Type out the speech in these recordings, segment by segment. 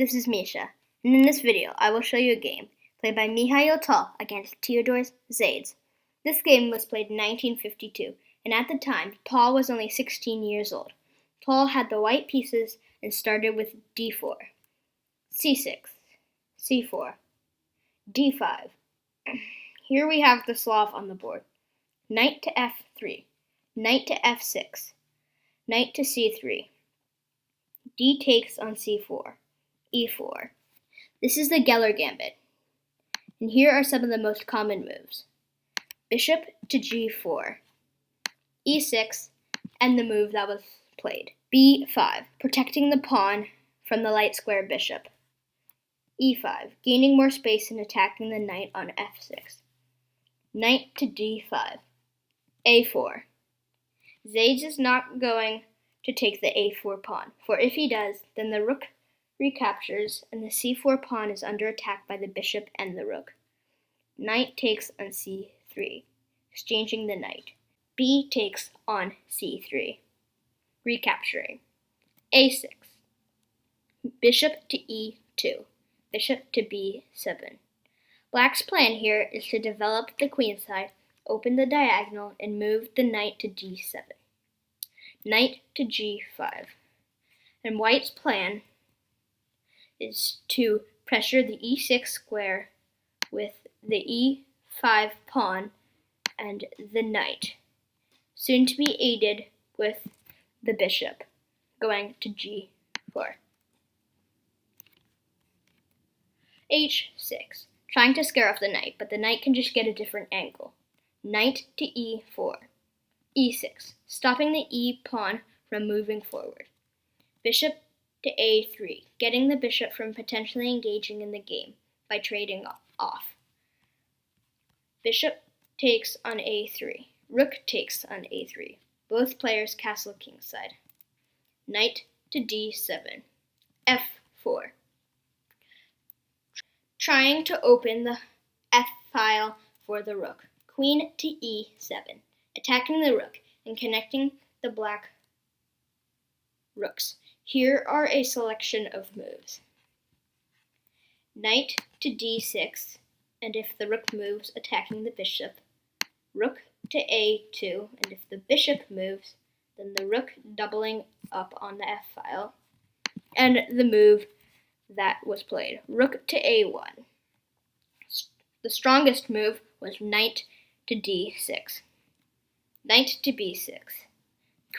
this is Misha, and in this video I will show you a game played by Mikhail Tal against Theodor Zaydes. This game was played in 1952, and at the time, Tal was only 16 years old. Tal had the white pieces and started with d4, c6, c4, d5. Here we have the Slav on the board. Knight to f3, knight to f6, knight to c3, d takes on c4, e4. This is the Geller gambit, and here are some of the most common moves. Bishop to g4, e6, and the move that was played, b5, protecting the pawn from the light square bishop, e5, gaining more space and attacking the knight on f6, knight to d5, a4. Zaydes is not going to take the a4 pawn, for if he does, then the rook recaptures and the c4 pawn is under attack by the bishop and the rook. Knight takes on c3, exchanging the knight. B takes on c3, recapturing. a6, bishop to e2, bishop to b7. Black's plan here is to develop the queen side, open the diagonal, and move the knight to d7. Knight to g5. And White's plan is to pressure the e6 square with the e5 pawn and the knight, soon to be aided with the bishop, going to g4. h6, trying to scare off the knight, but the knight can just get a different angle. Knight to e4, e6, stopping the e pawn from moving forward. Bishop to a3, getting the bishop from potentially engaging in the game by trading off. Bishop takes on a3, rook takes on a3, both players castle kingside. Knight to d7, f4, trying to open the f file for the rook. Queen to e7, attacking the rook and connecting the black rooks. Here are a selection of moves. Knight to d6, and if the rook moves, attacking the bishop. Rook to a2, and if the bishop moves, then the rook doubling up on the f file. And the move that was played, rook to a1. The strongest move was knight to d6, knight to b6,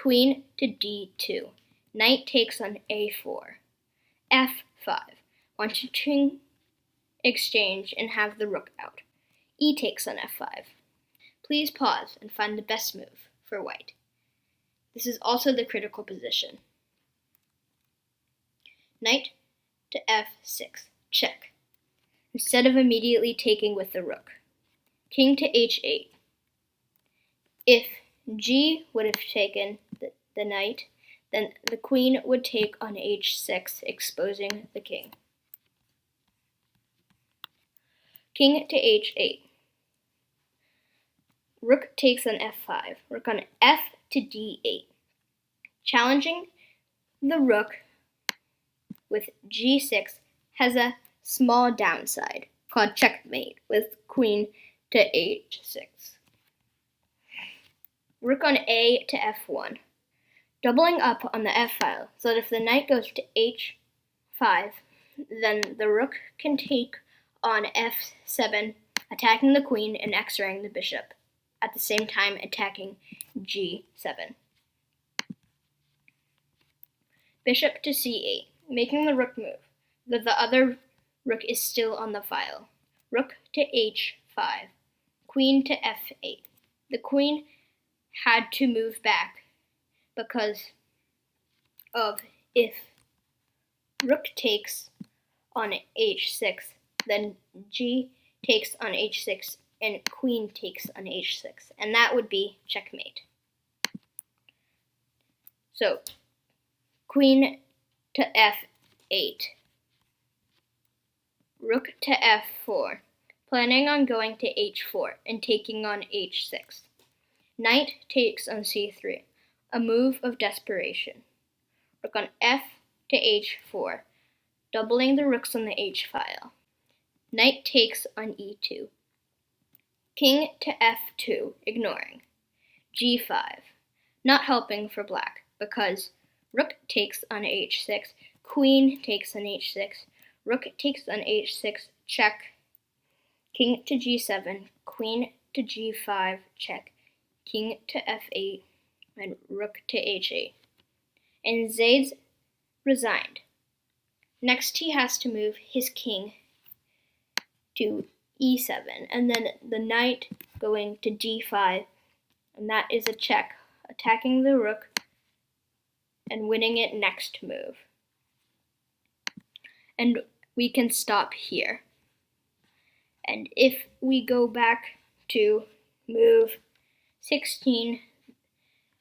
queen to d2, knight takes on a4, f5, wanting to exchange and have the rook out, e takes on f5. Please pause and find the best move for white. This is also the critical position. Knight to f6, check, instead of immediately taking with the rook. King to h8. If g would have taken the knight, then the queen would take on h6, exposing the king. King to h8. Rook takes on f5. Rook on f to d8. Challenging the rook with g6 has a small downside, called checkmate, with queen to h6. Rook on a to f1, doubling up on the f file, so that if the knight goes to h5, then the rook can take on f7, attacking the queen and x-raying the bishop, at the same time attacking g7. Bishop to c8, making the rook move, though the other rook is still on the file. Rook to h5, queen to f8. The queen had to move back because of if rook takes on h6, then g takes on h6 and queen takes on h6, and that would be checkmate. So, queen to f8, rook to f4, planning on going to h4 and taking on h6. Knight takes on c3, a move of desperation. Rook on f to h4, doubling the rooks on the h-file. Knight takes on e2. King to f2, ignoring. g5, not helping for black, because rook takes on h6, queen takes on h6, rook takes on h6, check, king to g7, queen to g5, check, king to f8, and rook to h8. And Zayd's resigned. Next he has to move his king to e7, and then the knight going to d5, and that is a check, attacking the rook and winning it next move. And we can stop here. And if we go back to move 16,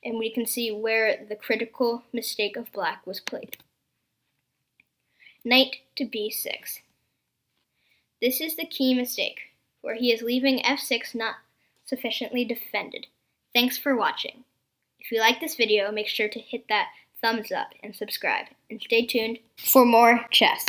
and we can see where the critical mistake of black was played. Knight to b6. This is the key mistake, where he is leaving f6 not sufficiently defended. Thanks for watching. If you like this video, make sure to hit that thumbs up and subscribe, and stay tuned for more chess.